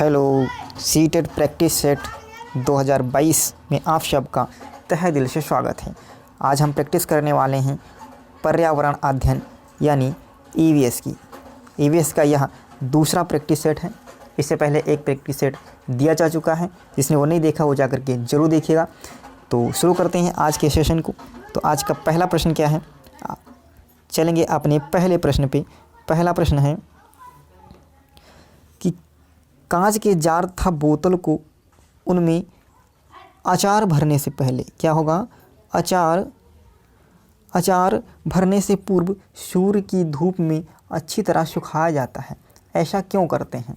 Hello, CTET practice set 2022 में आप सबका तहे दिल से स्वागत है। आज हम प्रैक्टिस करने वाले हैं पर्यावरण अध्ययन यानी ईवीएस की। ईवीएस का यह दूसरा प्रैक्टिस सेट है। इससे पहले एक प्रैक्टिस सेट दिया जा चुका है, जिसने वो नहीं देखा वो जा करके ज़रूर देखिएगा। तो शुरू करते हैं आज के सेशन को। तो आज का पहला प्रश्न क्या है, चलेंगे अपने पहले प्रश्न पे। पहला प्रश्न है कि कांच के जार तथा बोतल को उनमें अचार भरने से पहले क्या होगा? अचार भरने से पूर्व सूर्य की धूप में अच्छी तरह सुखाया जाता है। ऐसा क्यों करते हैं?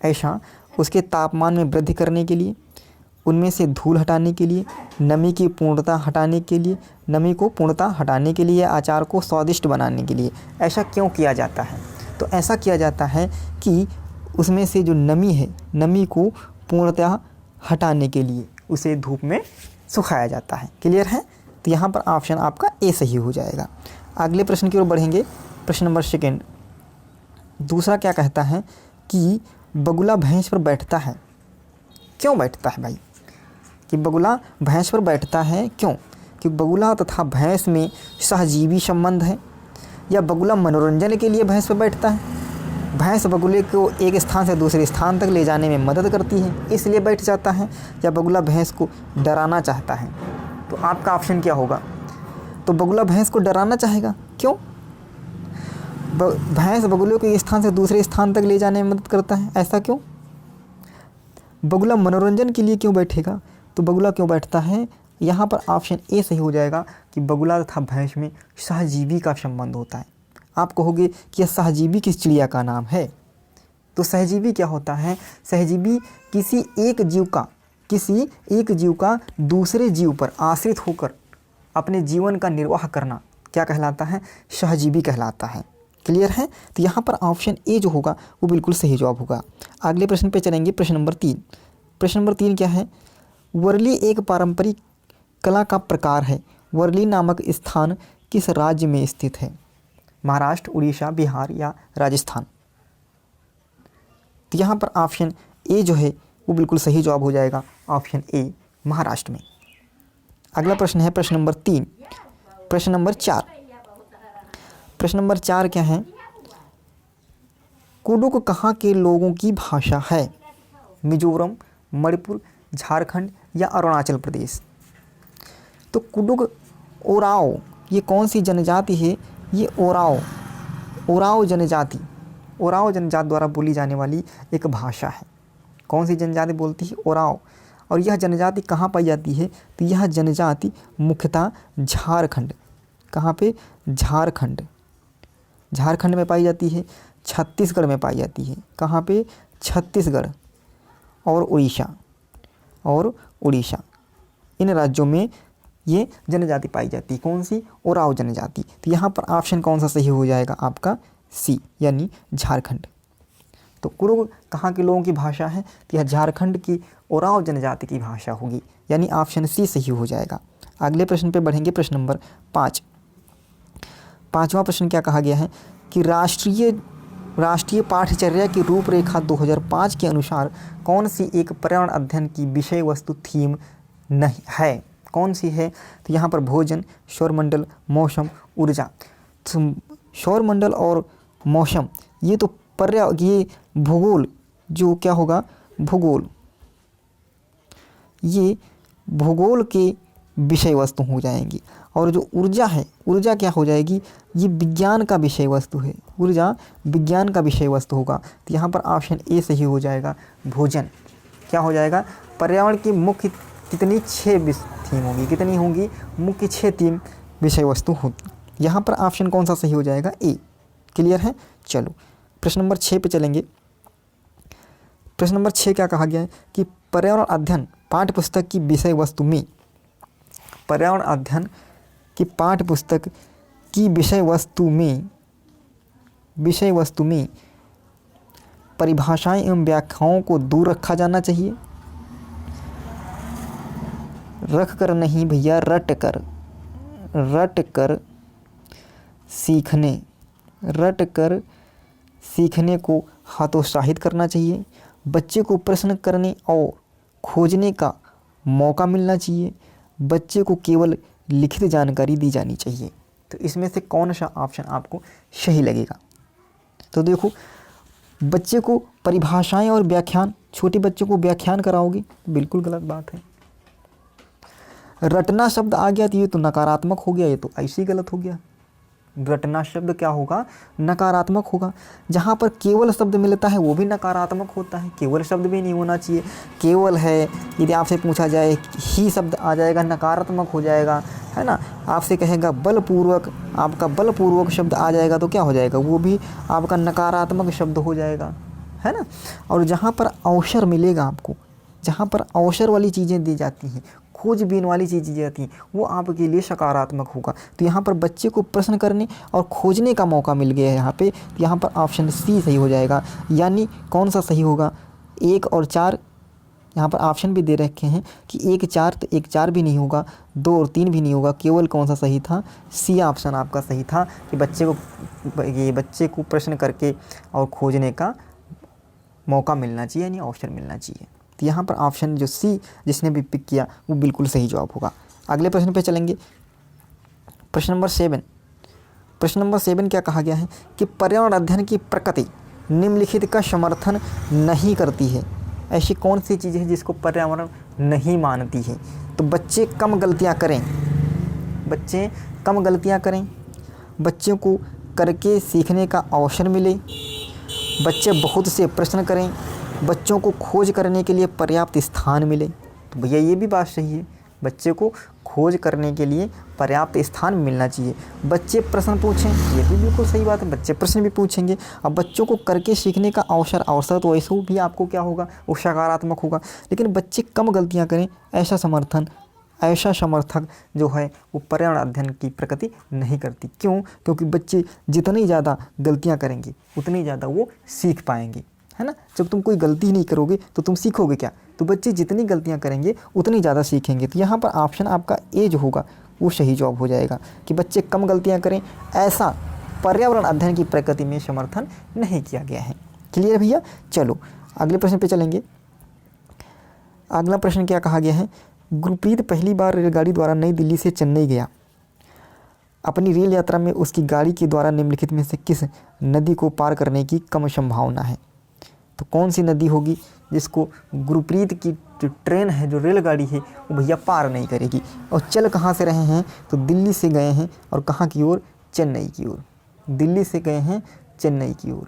ऐसा उसके तापमान में वृद्धि करने के लिए, उनमें से धूल हटाने के लिए, नमी को पूर्णतः हटाने के लिए, अचार को स्वादिष्ट बनाने के लिए। ऐसा क्यों किया जाता है? तो ऐसा किया जाता है कि उसमें से जो नमी है, नमी को पूर्णतः हटाने के लिए उसे धूप में सुखाया जाता है। क्लियर है? तो यहाँ पर ऑप्शन आपका ए सही हो जाएगा। अगले प्रश्न की ओर बढ़ेंगे। प्रश्न नंबर सेकंड, दूसरा क्या कहता है कि बगुला भैंस पर बैठता है। क्यों बैठता है भाई? कि बगुला भैंस पर बैठता है क्यों? कि बगुला तथा भैंस में सहजीवी संबंध है, या बगुला मनोरंजन के लिए भैंस पर बैठता है। भैंस बगुले को एक स्थान से दूसरे स्थान तक ले जाने में मदद करती है, इसलिए बैठ जाता है, या बगुला भैंस को डराना चाहता है। तो आपका ऑप्शन क्या होगा? तो बगुला भैंस को डराना चाहेगा। क्यों? भैंस बगुले को एक स्थान से दूसरे स्थान तक ले जाने में मदद करता है, ऐसा क्यों? बगुला मनोरंजन के लिए क्यों बैठेगा? तो बगुला क्यों बैठता है? यहाँ पर ऑप्शन ए सही हो जाएगा कि बगुला तथा भैंस में सहजीवी का संबंध होता है। आप कहोगे कि यह सहजीवी किस चिड़िया का नाम है? तो सहजीवी क्या होता है? सहजीवी किसी एक जीव का दूसरे जीव पर आश्रित होकर अपने जीवन का निर्वाह करना क्या कहलाता है? सहजीवी कहलाता है। क्लियर है? तो यहाँ पर ऑप्शन ए जो होगा वो बिल्कुल सही जवाब होगा। अगले प्रश्न पे चलेंगे। प्रश्न नंबर 3। प्रश्न नंबर 3 क्या है? वर्ली एक पारंपरिक कला का प्रकार है। वर्ली नामक स्थान किस राज्य में स्थित है? महाराष्ट्र, उड़ीसा, बिहार या राजस्थान? तो यहाँ पर ऑप्शन ए जो है वो बिल्कुल सही जवाब हो जाएगा। ऑप्शन ए महाराष्ट्र में। अगला प्रश्न है प्रश्न नंबर 3। प्रश्न नंबर 4। प्रश्न नंबर 4 क्या है? कुडुक कहाँ के लोगों की भाषा है? मिजोरम, मणिपुर, झारखंड या अरुणाचल प्रदेश? तो कुडुक ओराओ ये कौन सी जनजाति है? ये ओराओ जनजाति द्वारा बोली जाने वाली एक भाषा है। कौन सी जनजाति बोलती है? ओराओ। और यह जनजाति कहाँ पाई जाती है? तो यह जनजाति मुख्यतः झारखंड। कहाँ पे? झारखंड में पाई जाती है, छत्तीसगढ़ में पाई जाती है। कहाँ पे? छत्तीसगढ़ और उड़ीसा इन राज्यों में ये जनजाति पाई जाती है। कौन सी? ओराओ जनजाति। तो यहाँ पर ऑप्शन कौन सा सही हो जाएगा? आपका सी यानी झारखंड। तो कुडुक कहाँ के लोगों की भाषा है? तो यह झारखंड की ओराओ जनजाति की भाषा होगी, यानी ऑप्शन सी सही हो जाएगा। अगले प्रश्न पे बढ़ेंगे। प्रश्न नंबर 5। पाँचवा प्रश्न क्या कहा गया है कि राष्ट्रीय पाठ्यचर्या की रूपरेखा 2005 के अनुसार कौन सी एक पर्यावरण अध्ययन की विषय वस्तु थीम नहीं है? कौन सी है? तो यहाँ पर भोजन, सौरमंडल, मौसम, ऊर्जा। तो सौरमंडल और मौसम ये तो ये भूगोल जो क्या होगा? ये भूगोल के विषय वस्तु हो जाएंगी। और जो ऊर्जा है, ऊर्जा क्या हो जाएगी? ये विज्ञान का विषय वस्तु है। ऊर्जा विज्ञान का विषय वस्तु होगा। तो यहाँ पर ऑप्शन ए सही हो जाएगा। भोजन क्या हो जाएगा? पर्यावरण की मुख्य कितनी 6 थीम होगी? कितनी होंगी? मुख्य 6 थीम विषय वस्तु होगी। यहाँ पर ऑप्शन कौन सा सही हो जाएगा? ए। क्लियर है? चलो प्रश्न नंबर 6 पे चलेंगे। प्रश्न नंबर 6 क्या कहा गया है कि पर्यावरण अध्ययन पाठ्यपुस्तक की विषय वस्तु में, पर्यावरण अध्ययन की पाठ्यपुस्तक की विषय वस्तु में परिभाषाएं एवं व्याख्याओं को दूर रखा जाना चाहिए। रख कर नहीं भैया, रट कर सीखने को हतोत्साहित करना चाहिए। बच्चे को प्रश्न करने और खोजने का मौका मिलना चाहिए, बच्चे को केवल लिखित जानकारी दी जानी चाहिए। तो इसमें से कौन सा ऑप्शन आपको सही लगेगा? तो देखो, बच्चे को परिभाषाएं और व्याख्यान, छोटे बच्चे को व्याख्यान कराओगे, बिल्कुल गलत बात है। रटना शब्द आ गया तो ये तो नकारात्मक हो गया, ये तो ऐसे ही गलत हो गया। रटना शब्द क्या होगा? नकारात्मक होगा। जहाँ पर केवल शब्द मिलता है वो भी नकारात्मक होता है, केवल शब्द भी नहीं होना चाहिए। केवल है, यदि आपसे पूछा जाए ही शब्द आ जाएगा, नकारात्मक हो जाएगा, है ना। आपसे कहेगा बलपूर्वक, आपका बलपूर्वक शब्द आ जाएगा तो क्या हो जाएगा? वो भी आपका नकारात्मक शब्द हो जाएगा, है ना। और जहाँ पर अवसर मिलेगा आपको, जहाँ पर अवसर वाली चीज़ें दी जाती हैं, खोजबीन वाली चीज़ें दी जाती हैं, वो आपके लिए सकारात्मक होगा। तो यहाँ पर बच्चे को प्रश्न करने और खोजने का मौका मिल गया है यहाँ पे, तो यहाँ पर ऑप्शन सी सही हो जाएगा। यानी कौन सा सही होगा? 1 और 4, यहाँ पर ऑप्शन भी दे रखे हैं कि 1 4, तो 1 4 भी नहीं होगा, 2 और 3 भी नहीं होगा, केवल कौन सा सही था? सी ऑप्शन आपका सही था कि बच्चे को प्रश्न करके और खोजने का मौका मिलना चाहिए, यानी अवसर मिलना चाहिए। तो यहाँ पर ऑप्शन जो सी जिसने भी पिक किया वो बिल्कुल सही जवाब होगा। अगले प्रश्न पे चलेंगे, प्रश्न नंबर 7। प्रश्न नंबर 7 क्या कहा गया है कि पर्यावरण अध्ययन की प्रकृति निम्नलिखित का समर्थन नहीं करती है। ऐसी कौन सी चीज़ है जिसको पर्यावरण नहीं मानती है? तो बच्चे कम गलतियाँ करें, बच्चे कम गलतियाँ करें, बच्चों को करके सीखने का अवसर मिले, बच्चे बहुत से प्रश्न करें, बच्चों को खोज करने के लिए पर्याप्त स्थान मिले। तो भैया ये भी बात सही है, बच्चे को खोज करने के लिए पर्याप्त स्थान मिलना चाहिए। बच्चे प्रश्न पूछें, ये भी बिल्कुल सही बात है, बच्चे प्रश्न भी पूछेंगे। अब बच्चों को करके सीखने का अवसर तो वैसे भी आपको क्या होगा? वो सकारात्मक होगा। लेकिन बच्चे कम गलतियाँ करें, ऐसा समर्थक जो है वो पर्यावरण अध्ययन की प्रकृति नहीं करती। क्यों? क्योंकि बच्चे जितनी ज़्यादा गलतियाँ करेंगे उतनी ज़्यादा वो सीख पाएंगे, है ना। जब तुम कोई गलती नहीं करोगे तो तुम सीखोगे क्या? तो बच्चे जितनी गलतियां करेंगे उतनी ज़्यादा सीखेंगे। तो यहाँ पर ऑप्शन आपका ए जो होगा वो सही जवाब हो जाएगा कि बच्चे कम गलतियां करें, ऐसा पर्यावरण अध्ययन की प्रकृति में समर्थन नहीं किया गया है। क्लियर भैया? चलो अगले प्रश्न पे चलेंगे। अगला प्रश्न क्या कहा गया है? गुरप्रीत पहली बार रेलगाड़ी द्वारा नई दिल्ली से चेन्नई गया। अपनी रेल यात्रा में उसकी गाड़ी के द्वारा निम्नलिखित में से किस नदी को पार करने की कम संभावना है? तो कौन सी नदी होगी जिसको गुरप्रीत की जो ट्रेन है, जो रेलगाड़ी है, वो भैया पार नहीं करेगी? और चल कहाँ से रहे हैं? तो दिल्ली से गए हैं, और कहाँ की ओर? चेन्नई की ओर। दिल्ली से गए हैं चेन्नई की ओर।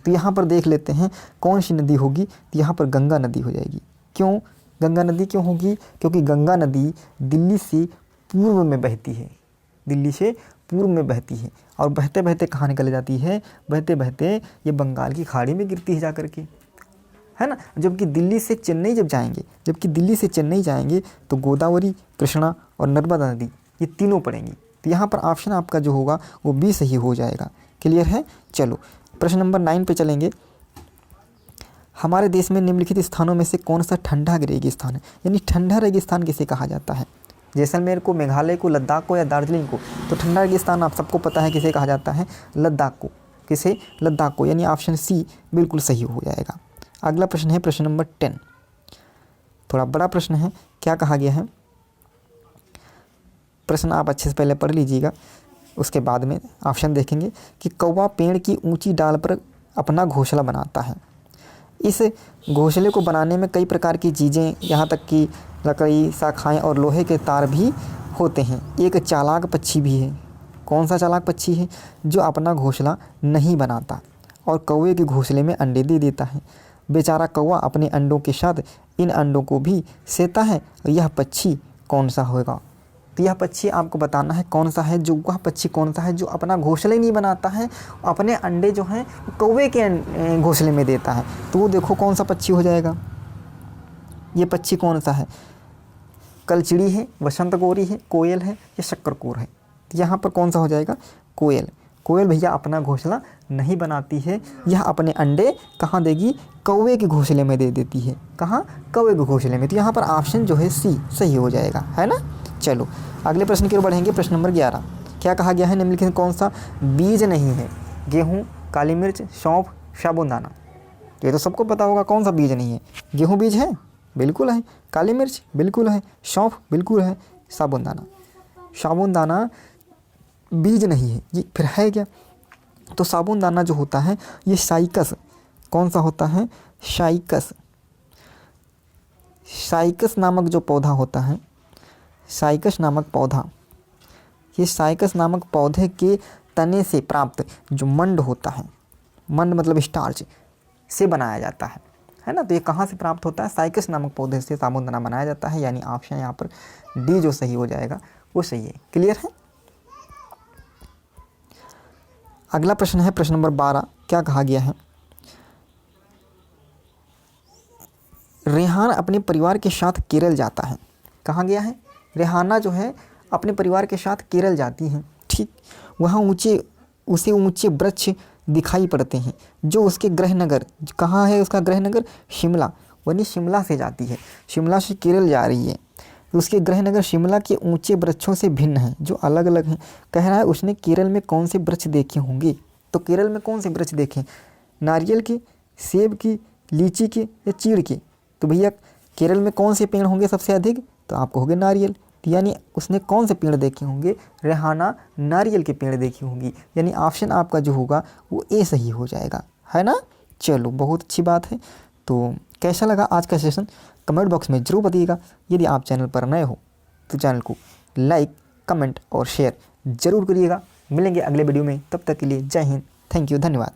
तो यहाँ पर देख लेते हैं कौन सी नदी होगी। तो यहाँ पर गंगा नदी हो जाएगी। क्यों गंगा नदी क्यों होगी? क्योंकि गंगा नदी दिल्ली से पूर्व में बहती है, दिल्ली से पूर्व में बहती है, और बहते बहते कहाँ निकल जाती है? बहते बहते ये बंगाल की खाड़ी में गिरती है जा करके, है ना। जबकि दिल्ली से चेन्नई जाएंगे तो गोदावरी, कृष्णा और नर्मदा नदी ये तीनों पड़ेंगी। तो यहाँ पर ऑप्शन आपका जो होगा वो भी सही हो जाएगा। क्लियर है? चलो प्रश्न नंबर 9 पे चलेंगे। हमारे देश में निम्नलिखित स्थानों में से कौन सा ठंडा रेगिस्तान है? यानी ठंडा रेगिस्तान किसे कहा जाता है? जैसलमेर को, मेघालय को, लद्दाख को या दार्जिलिंग को? तो ठंडा रेगिस्तान आप सबको पता है किसे कहा जाता है? लद्दाख को। किसे? लद्दाख को। यानी ऑप्शन सी बिल्कुल सही हो जाएगा। अगला प्रश्न है प्रश्न नंबर 10। थोड़ा बड़ा प्रश्न है। क्या कहा गया है? प्रश्न आप अच्छे से पहले पढ़ लीजिएगा, उसके बाद में ऑप्शन देखेंगे कि कौवा पेड़ की ऊंची डाल पर अपना घोंसला बनाता है। इस घोंसले को बनाने में कई प्रकार की चीज़ें, यहाँ तक कि लकड़ी, शाखाएं और लोहे के तार भी होते हैं। एक चालाक पक्षी भी है। कौन सा चालाक पक्षी है? जो अपना घोंसला नहीं बनाता और कौवे के घोंसले में अंडे दे देता है। बेचारा कौवा अपने अंडों के साथ इन अंडों को भी सेता है। यह पक्षी कौन सा होगा? तो यह पक्षी आपको बताना है कौन सा है, जो वह पक्षी कौन सा है जो अपना घोंसला ही नहीं बनाता है, अपने अंडे जो हैं कौवे के घोंसले में देता है। तो वो देखो कौन सा पक्षी हो जाएगा। ये पक्षी कौन सा है? कलचिड़ी है, वसंत गौरी है, कोयल है या शक्करकोर है? तो यहाँ पर कौन सा हो जाएगा? कोयल। कोयल भैया अपना घोंसला नहीं बनाती है, यह अपने अंडे कहाँ देगी? कौवे के घोंसले में दे देती है। कहाँ? कौवे के घोंसले में। तो यहाँ पर ऑप्शन जो है सी सही हो जाएगा, है ना। चलो अगले प्रश्न की ओर बढ़ेंगे। प्रश्न नंबर 11। क्या कहा गया है? निम्नलिखित कौन सा बीज नहीं है? गेहूँ, काली मिर्च, सौंफ, साबूदाना? तो ये तो सबको पता होगा कौन सा बीज नहीं है। गेहूँ बीज है, बिल्कुल है। काली मिर्च बिल्कुल है। सौंफ बिल्कुल है। साबूनदाना, साबूनदाना बीज नहीं है, ये फिर है क्या? तो साबूनदाना जो होता है ये साइकस, कौन सा होता है? साइकस। साइकस नामक जो पौधा होता है, साइकस नामक पौधा, ये साइकस नामक पौधे के तने से प्राप्त जो मंड होता है, मंड मतलब स्टार्च, से बनाया जाता है ना। तो ये कहाँ से प्राप्त होता है? साइकस नामक पौधे से साबूनदाना बनाया जाता है। यानी ऑप्शन यहाँ पर डी जो सही हो जाएगा वो सही है। क्लियर है? अगला प्रश्न है प्रश्न नंबर 12। क्या कहा गया है? रेहान अपने परिवार के साथ केरल जाता है। कहाँ गया है? रेहाना जो है अपने परिवार के साथ केरल जाती हैं। ठीक, वहाँ उसे ऊंचे वृक्ष दिखाई पड़ते हैं जो उसके गृह नगर, कहाँ है उसका गृह नगर? शिमला। वही शिमला से जाती है, शिमला से केरल जा रही है। तो उसके गृह नगर शिमला के ऊंचे वृक्षों से भिन्न हैं, जो अलग अलग हैं। कह रहा है उसने केरल में कौन से वृक्ष देखे होंगे? तो केरल में कौन से वृक्ष देखे? नारियल के, सेब की, लीची के या चीड़ के? तो भैया केरल में कौन से पेड़ होंगे सबसे अधिक? तो आपको होंगे नारियल। तो यानी उसने कौन से पेड़ देखे होंगे? रेहाना नारियल के पेड़ देखी होंगी। यानी ऑप्शन आपका जो होगा वो ए सही हो जाएगा, है ना। चलो, बहुत अच्छी बात है। तो कैसा लगा आज का सेशन कमेंट बॉक्स में ज़रूर बताइएगा। यदि आप चैनल पर नए हो तो चैनल को लाइक, कमेंट और शेयर ज़रूर करिएगा। मिलेंगे अगले वीडियो में, तब तक के लिए जय हिंद, थैंक यू, धन्यवाद।